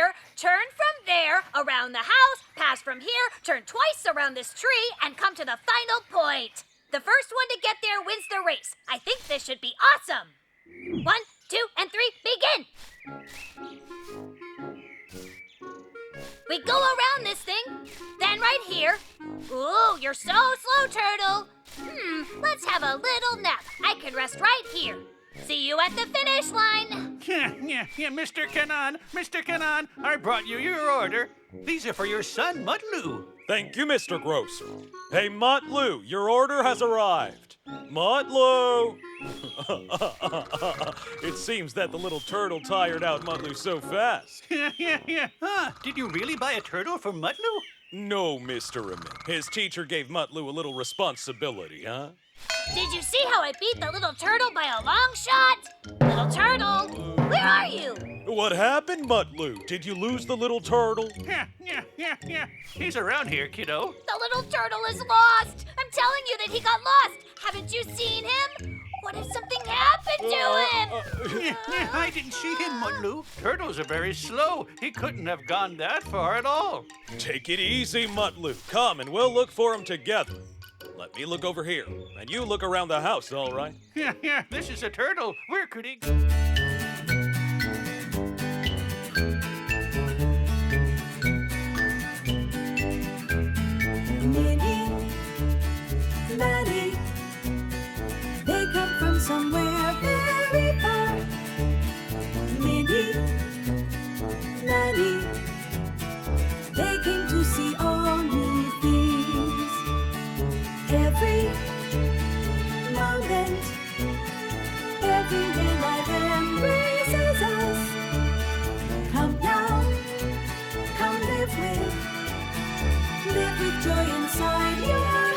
here, turn from there, around the house, pass from here, turn twice around this tree, and come to the final point. The first one to get there wins the race. I think this should be awesome. 1, 2, and 3, begin! We go around this thing, then right here. Ooh, you're so slow, Turtle. Let's have a little nap. I can rest right here. See you at the finish line. Yeah, Mr. Kanan, I brought you your order. These are for your son, Mutlu. Thank you, Mr. Grocer. Hey, Mutlu, your order has arrived. Mutlu! It seems that the little turtle tired out Mutlu so fast. Yeah. Did you really buy a turtle for Mutlu? No, Mr. Amin. His teacher gave Mutlu a little responsibility, huh? Did you see how I beat the little turtle by a long shot? Little turtle, where are you? What happened, Mutlu? Did you lose the little turtle? Yeah. He's around here, kiddo. The little turtle is lost. I'm telling you that he got lost. Haven't you seen him? What if something happened to him? Yeah, I didn't see him, Mutlu. Turtles are very slow. He couldn't have gone that far at all. Take it easy, Mutlu. Come and we'll look for him together. Let me look over here, and you look around the house, all right? Yeah, this is a turtle. Where could he go? Minnie, Maddie, they come from somewhere very far. Minnie, Maddie, they came to see all new things. Every moment, everywhere life embraces us. Come now, come live with joy inside your